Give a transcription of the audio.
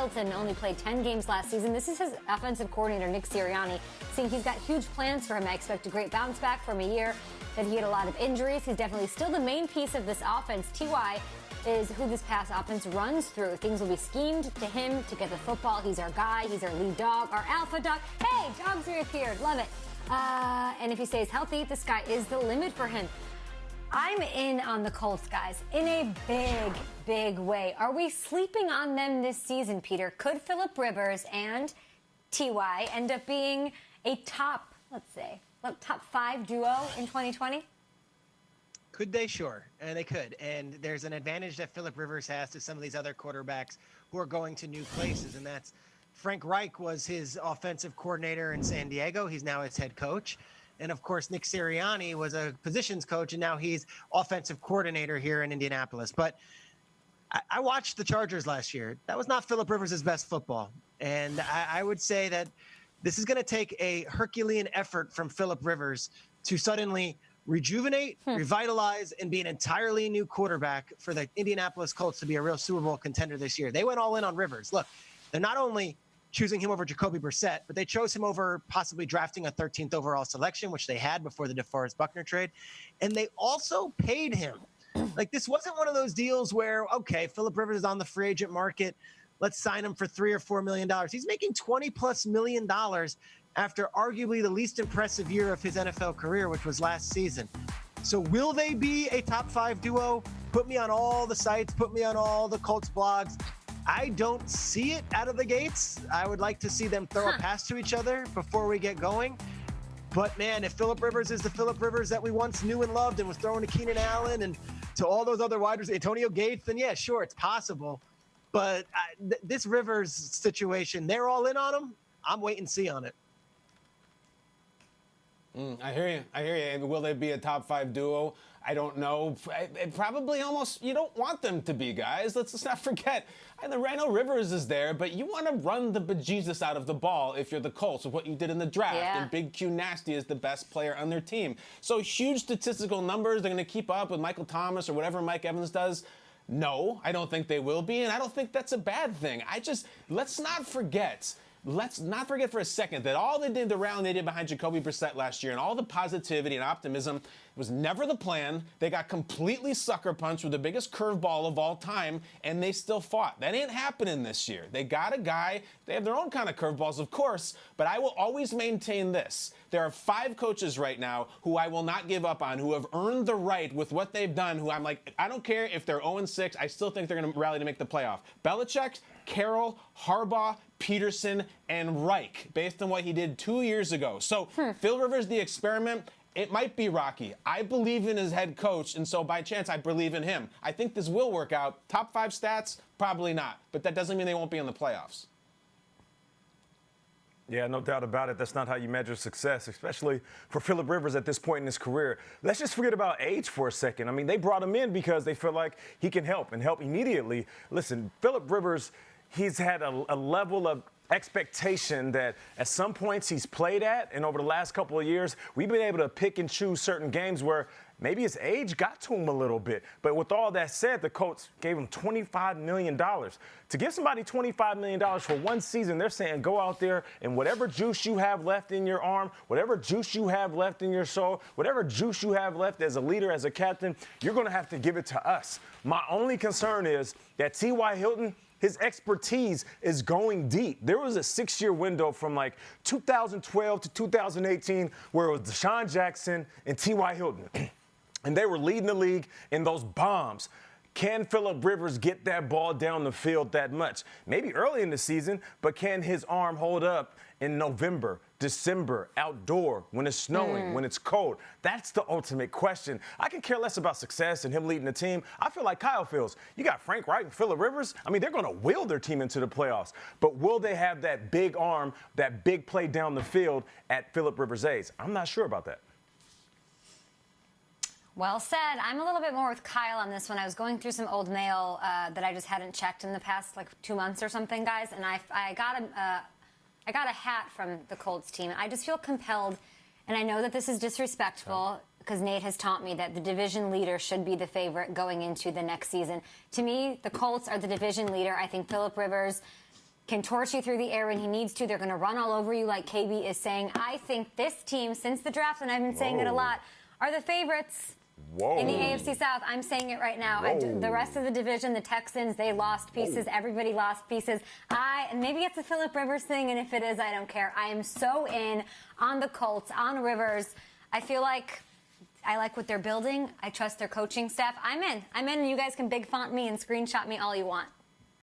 Hilton only played 10 games last season. This is his offensive coordinator, Nick Sirianni, saying he's got huge plans for him. I expect a great bounce back from a year that he had a lot of injuries. He's definitely still the main piece of this offense. T.Y. is who this pass offense runs through. Things will be schemed to him to get the football. He's our guy. He's our lead dog, our alpha dog. Hey, dogs reappeared. Love it. And if he stays healthy, the sky is the limit for him. I'm in on the Colts, guys, in a big, big way. Are we sleeping on them this season, Peter? Could Phillip Rivers and T.Y. end up being a top 5 duo in 2020? Could they? Sure. They could. And there's an advantage that Phillip Rivers has to some of these other quarterbacks who are going to new places, and that's Frank Reich was his offensive coordinator in San Diego. He's now his head coach. And, of course, Nick Sirianni was a positions coach, and now he's offensive coordinator here in Indianapolis. But I watched the Chargers last year. That was not Phillip Rivers' best football. And I would say that this is going to take a Herculean effort from Phillip Rivers to suddenly rejuvenate, revitalize, and be an entirely new quarterback for the Indianapolis Colts to be a real Super Bowl contender this year. They went all in on Rivers. Look, they're not only choosing him over Jacoby Brissett, but they chose him over possibly drafting a 13th overall selection, which they had before the DeForest Buckner trade. And they also paid him. Like, this wasn't one of those deals where, okay, Phillip Rivers is on the free agent market. Let's sign him for $3 or $4 million. He's making $20+ million after arguably the least impressive year of his NFL career, which was last season. So will they be a top 5 duo? Put me on all the sites, put me on all the Colts blogs. I don't see it out of the gates. I would like to see them throw a pass to each other before we get going. But, man, if Phillip Rivers is the Phillip Rivers that we once knew and loved and was throwing to Keenan Allen and to all those other wide receivers, Antonio Gates, then, yeah, sure, it's possible. But this Rivers situation, they're all in on him. I'm wait and see on it. I hear you. And will they be a top 5 duo? I don't know. Probably almost you don't want them to be, guys. Let's not forget. I know Rivers is there, but you want to run the bejesus out of the ball if you're the Colts with what you did in the draft. Yeah. And Big Q Nasty is the best player on their team. So huge statistical numbers. They're going to keep up with Michael Thomas or whatever Mike Evans does. No, I don't think they will be, and I don't think that's a bad thing. Let's not forget for a second that all they did, the rally they did behind Jacoby Brissett last year and all the positivity and optimism was never the plan. They got completely sucker punched with the biggest curveball of all time, and they still fought. That ain't happening this year. They got a guy. They have their own kind of curveballs, of course, but I will always maintain this. There are 5 coaches right now who I will not give up on, who have earned the right with what they've done, who I'm like, I don't care if they're 0-6, I still think they're going to rally to make the playoff. Belichick, Carroll, Harbaugh, Peterson, and Reich, based on what he did 2 years ago. So Phil Rivers, the experiment, it might be rocky. I believe in his head coach, and so by chance, I believe in him. I think this will work out. Top 5 stats? Probably not. But that doesn't mean they won't be in the playoffs. Yeah, no doubt about it. That's not how you measure success, especially for Phillip Rivers at this point in his career. Let's just forget about age for a second. I mean, they brought him in because they feel like he can help and help immediately. Listen, Phillip Rivers, he's had a level of expectation that at some points he's played at, and over the last couple of years, we've been able to pick and choose certain games where maybe his age got to him a little bit. But with all that said, the Colts gave him $25 million. To give somebody $25 million for one season, they're saying go out there and whatever juice you have left in your arm, whatever juice you have left in your soul, whatever juice you have left as a leader, as a captain, you're going to have to give it to us. My only concern is that T.Y. Hilton, his expertise is going deep. There was a 6-year window from like 2012 to 2018 where it was Deshaun Jackson and T.Y. Hilton. And they were leading the league in those bombs. Can Phillip Rivers get that ball down the field that much? Maybe early in the season, but can his arm hold up in November, December, outdoor, when it's snowing, when it's cold? That's the ultimate question. I can care less about success and him leading the team. I feel like Kyle feels. You got Frank Reich and Phillip Rivers. I mean, they're going to will their team into the playoffs. But will they have that big arm, that big play down the field at Phillip Rivers' age? I'm not sure about that. Well said. I'm a little bit more with Kyle on this one. I was going through some old mail that I just hadn't checked in the past, 2 months or something, guys, and I got a hat from the Colts team. I just feel compelled, and I know that this is disrespectful because Nate has taught me that the division leader should be the favorite going into the next season. To me, the Colts are the division leader. I think Phillip Rivers can torch you through the air when he needs to. They're going to run all over you like KB is saying. I think this team, since the draft, and I've been saying it a lot, are the favorites in the AFC South. I'm saying it right now. The rest of the division, the Texans, they lost pieces. Everybody lost pieces. And maybe it's a Phillip Rivers thing, and if it is, I don't care. I am so in on the Colts, on Rivers. I feel like I like what they're building. I trust their coaching staff. I'm in. And you guys can big font me and screenshot me all you want.